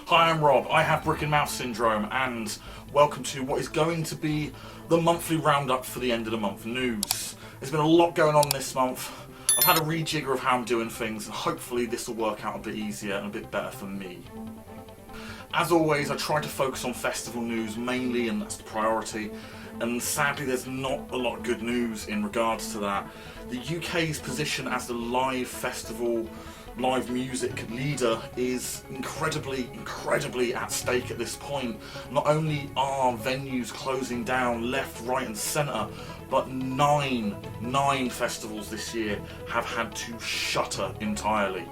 Hi, I'm Rob, I have brick and mouth syndrome, and welcome to what is going to be the monthly roundup for the end of the month news. There's been a lot going on this month. I've had a rejigger of how I'm doing things, and hopefully this will work out a bit easier and a bit better for me. As always, I try to focus on festival news mainly, and that's the priority, and sadly there's not a lot of good news in regards to that. The UK's position as the live festival, live music leader is incredibly at stake at this point. Not only are venues closing down left, right and centre, but nine festivals this year have had to shutter entirely.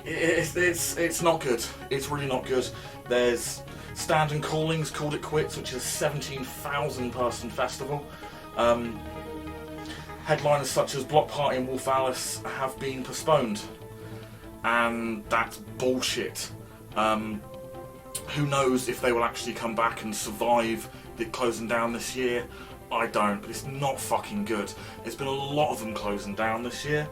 It's not good. It's really not good. There's Stand & Calling's called it quits, which is a 17,000 person festival. Headliners such as Block Party and Wolf Alice have been postponed, and that's bullshit. Who knows if they will actually come back and survive the closing down this year? I don't, but it's not fucking good. There's been a lot of them closing down this year.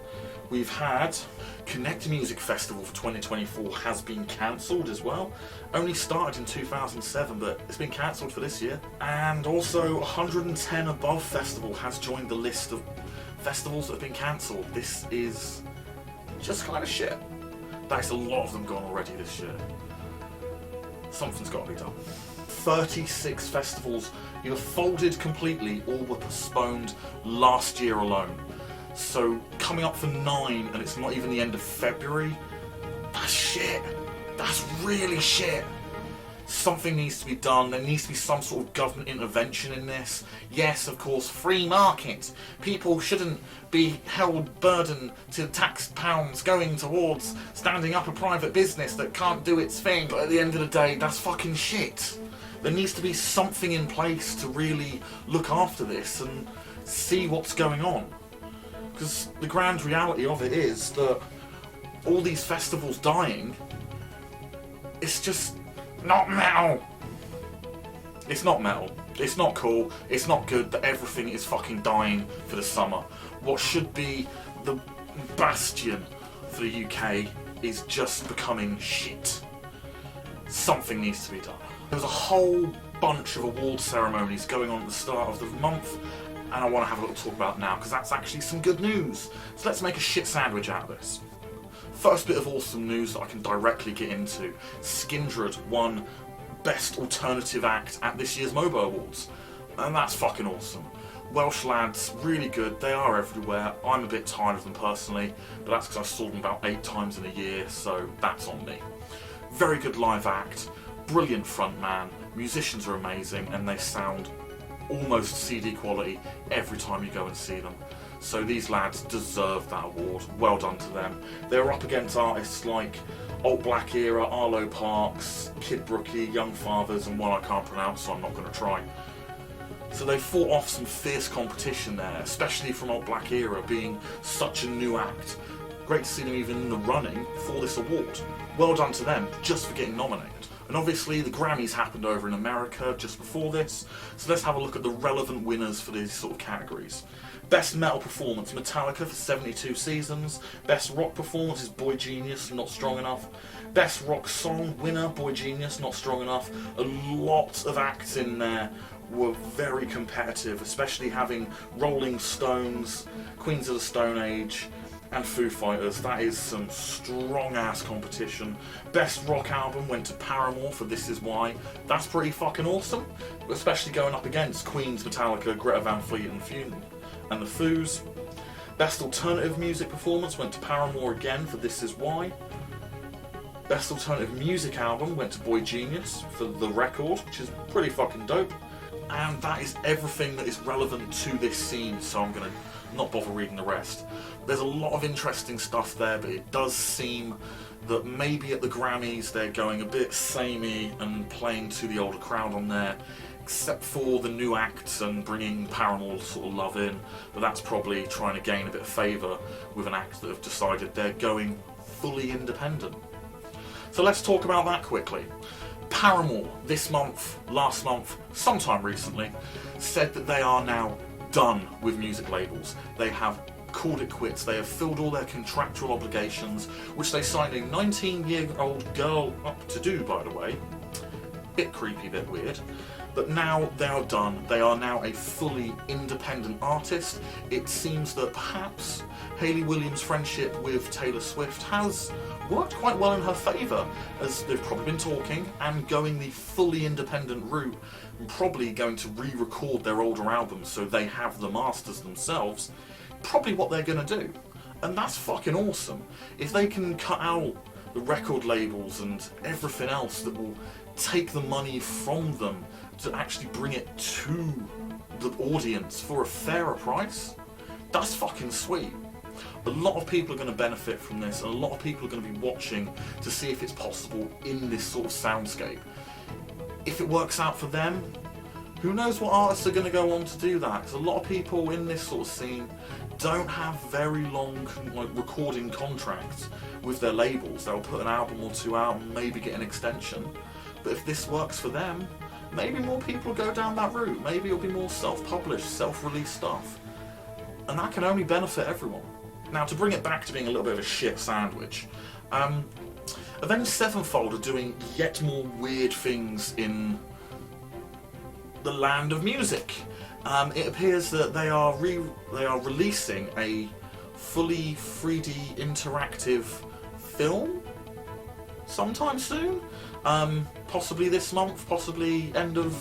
We've had Connect Music Festival for 2024 has been cancelled as well. Only started in 2007, but it's been cancelled for this year. And also 110 Above Festival has joined the list of festivals that have been cancelled. This is just kind of shit. That's a lot of them gone already this year. Something's got to be done. 36 festivals either folded completely or were postponed last year alone. So coming up for 9, and it's not even the end of February. That's shit. That's really shit. Something needs to be done. There needs to be some sort of government intervention in this. Yes, of course, free market. People shouldn't be held burden to tax pounds going towards standing up a private business that can't do its thing. But at the end of the day, that's fucking shit. There needs to be something in place to really look after this and see what's going on. Because the grand reality of it is that all these festivals dying, it's just not metal. It's not metal. It's not cool. It's not good that everything is fucking dying for the summer. What should be the bastion for the UK is just becoming shit. Something needs to be done. There's a whole bunch of award ceremonies going on at the start of the month, and I want to have a little talk about now because that's actually some good news. So let's make a shit sandwich out of this. First bit of awesome news that I can directly get into. Skindred won Best Alternative Act at this year's MOBO Awards, and that's fucking awesome. Welsh lads, really good. They are everywhere. I'm a bit tired of them personally, but that's because I saw them about 8 times in a year, so that's on me. Very good live act, brilliant frontman, musicians are amazing, and they sound almost CD quality every time you go and see them. So these lads deserve that award. Well done to them. They're up against artists like Alt Black Era, Arlo Parks, Kid Brookie, Young Fathers, and one I can't pronounce, so I'm not going to try. So they fought off some fierce competition there, especially from Alt Black Era being such a new act. Great to see them even in the running for this award. Well done to them just for getting nominated. And obviously the Grammys happened over in America just before this, so let's have a look at the relevant winners for these sort of categories. Best Metal Performance, Metallica for 72 Seasons. Best Rock Performance is Boy Genius, Not Strong Enough. Best Rock Song winner, Boy Genius, Not Strong Enough. A lot of acts in there were very competitive, especially having Rolling Stones, Queens of the Stone Age, and Foo Fighters. That is some strong ass competition. Best rock album went to Paramore for This Is Why. That's pretty fucking awesome, especially going up against Queen's, Metallica, Greta Van Fleet and the Foos. Best alternative music performance went to Paramore again for This Is Why. Best alternative music album went to Boy Genius for The Record, which is pretty fucking dope. And that is everything that is relevant to this scene, so I'm going to not bother reading the rest. There's a lot of interesting stuff there, but it does seem that maybe at the Grammys they're going a bit samey and playing to the older crowd on there, except for the new acts and bringing Paramore sort of love in, but that's probably trying to gain a bit of favour with an act that have decided they're going fully independent. So let's talk about that quickly. Paramore, this month, last month, sometime recently, said that they are now done with music labels. They have called it quits. They have filled all their contractual obligations, which they signed a 19-year-old girl up to do, by the way. Bit creepy, bit weird. But now they are done. They are now a fully independent artist. It seems that perhaps Hayley Williams' friendship with Taylor Swift has worked quite well in her favour, as they've probably been talking and going the fully independent route, and probably going to re-record their older albums so they have the masters themselves. Probably what they're going to do. And that's fucking awesome. If they can cut out the record labels and everything else that will take the money from them to actually bring it to the audience for a fairer price, that's fucking sweet. A lot of people are going to benefit from this, and a lot of people are going to be watching to see if it's possible in this sort of soundscape. If it works out for them, who knows what artists are going to go on to do that, because a lot of people in this sort of scene don't have very long recording contracts with their labels. They'll put an album or two out and maybe get an extension. But if this works for them, maybe more people will go down that route. Maybe it'll be more self-published, self-released stuff. And that can only benefit everyone. Now, to bring it back to being a little bit of a shit sandwich, Avenged Sevenfold are doing yet more weird things in the land of music. It appears that they are releasing a fully 3D interactive film sometime soon. Possibly this month, possibly end of...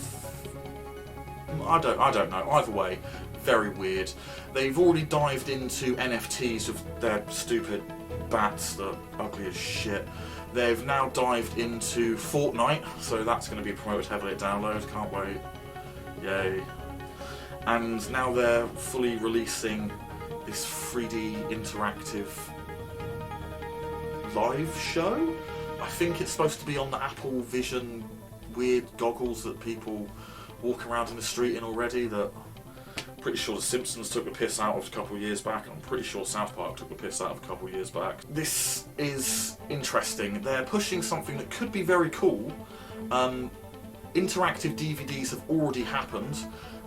I don't know. Either way, very weird. They've already dived into NFTs of their stupid bats that are ugly as shit. They've now dived into Fortnite, so that's going to be promoted heavily at Download. Can't wait. Yay. And now they're fully releasing this 3D interactive live show. I think it's supposed to be on the Apple Vision weird goggles that people walk around in the street in already, that I'm pretty sure The Simpsons took a piss out of a couple of years back, and I'm pretty sure South Park took a piss out of a couple of years back. This is interesting. They're pushing something that could be very cool. Interactive DVDs have already happened.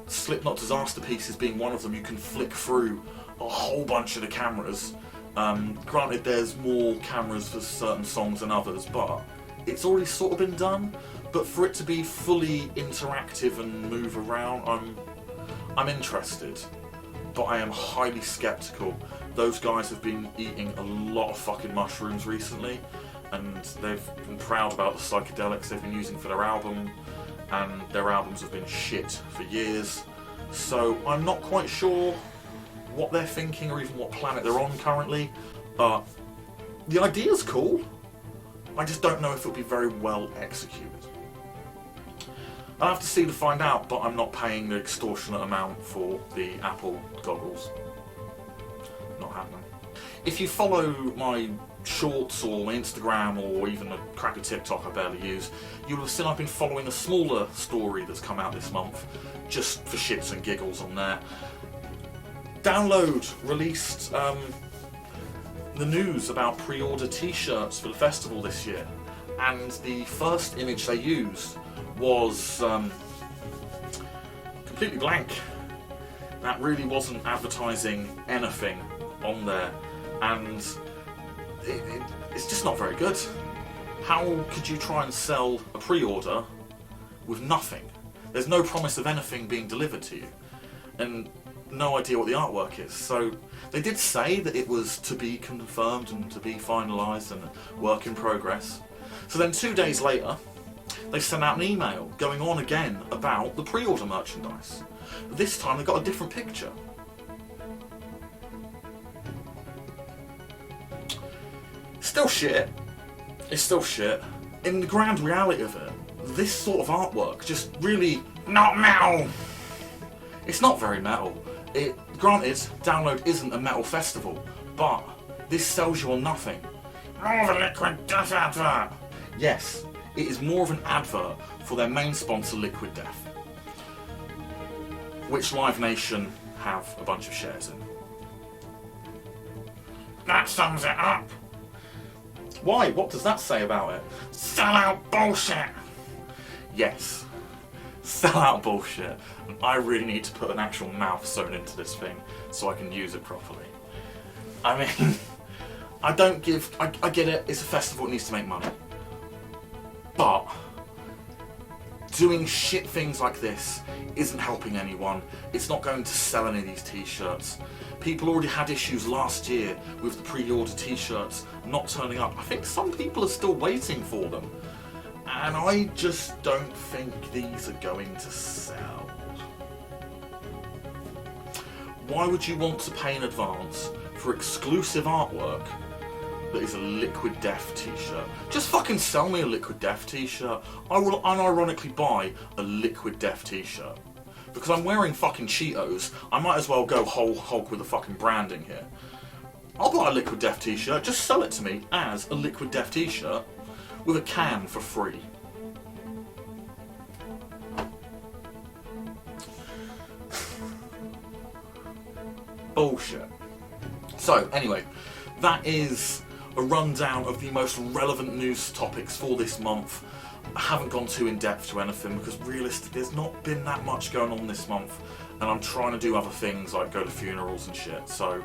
Slipknot Disaster Pieces being one of them. You can flick through a whole bunch of the cameras. Granted, there's more cameras for certain songs than others, but it's already sort of been done. But for it to be fully interactive and move around, I'm interested. But I am highly skeptical. Those guys have been eating a lot of fucking mushrooms recently, and they've been proud about the psychedelics they've been using for their album, and their albums have been shit for years. So I'm not quite sure what they're thinking or even what planet they're on currently, but the idea's cool. I just don't know if it'll be very well executed. I'll have to see to find out, but I'm not paying the extortionate amount for the Apple goggles. Not happening. If you follow my shorts or my Instagram or even a crappy TikTok I barely use, you'll have seen I've been following a smaller story that's come out this month, just for shits and giggles on there. Download released the news about pre-order t-shirts for the festival this year, and the first image they used was completely blank. That really wasn't advertising anything on there, and it's just not very good. How could you try and sell a pre-order with nothing? There's no promise of anything being delivered to you, and no idea what the artwork is. So they did say that it was to be confirmed and to be finalised and a work in progress. So then 2 days later, they sent out an email going on again about the pre-order merchandise. This time they got a different picture. Still shit. It's still shit. In the grand reality of it, this sort of artwork just really not metal. It's not very metal. Granted, Download isn't a metal festival, but this sells you on nothing. More of a Liquid Death advert. Yes, it is more of an advert for their main sponsor, Liquid Death, which Live Nation have a bunch of shares in. That sums it up. Why? What does that say about it? Sell out bullshit! Yes. Sell out bullshit. And I really need to put an actual mouth sewn into this thing so I can use it properly. I mean, I get it, it's a festival, it needs to make money. But doing shit things like this isn't helping anyone. It's not going to sell any of these t-shirts. People already had issues last year with the pre-order t-shirts not turning up. I think some people are still waiting for them. And I just don't think these are going to sell. Why would you want to pay in advance for exclusive artwork that is a Liquid Death t-shirt? Just fucking sell me a Liquid Death t-shirt. I will unironically buy a Liquid Death t-shirt. Because I'm wearing fucking Cheetos, I might as well go whole hog with the fucking branding here. I'll buy a Liquid Death t-shirt, just sell it to me as a Liquid Death t-shirt with a can for free. Bullshit. So, anyway, that is a rundown of the most relevant news topics for this month. I haven't gone too in depth to anything because realistically there's not been that much going on this month, and I'm trying to do other things like go to funerals and shit. So,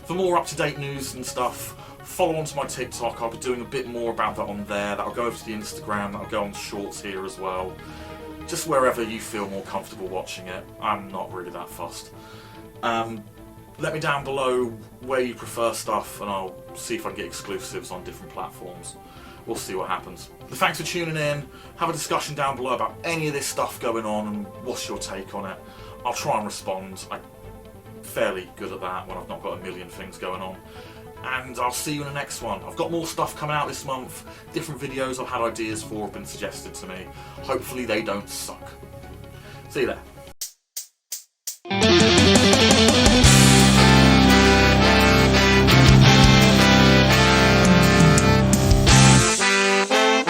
for more up-to-date news and stuff, follow on to my TikTok. I'll be doing a bit more about that on there. That'll go over to the Instagram. That'll go on shorts here as well. Just wherever you feel more comfortable watching it. I'm not really that fussed. Let me down below where you prefer stuff, and I'll see if I can get exclusives on different platforms. We'll see what happens. But thanks for tuning in. Have a discussion down below about any of this stuff going on and what's your take on it. I'll try and respond. I'm fairly good at that when I've not got a million things going on. And I'll see you in the next one. I've got more stuff coming out this month. Different videos I've had ideas for have been suggested to me. Hopefully they don't suck. See you there.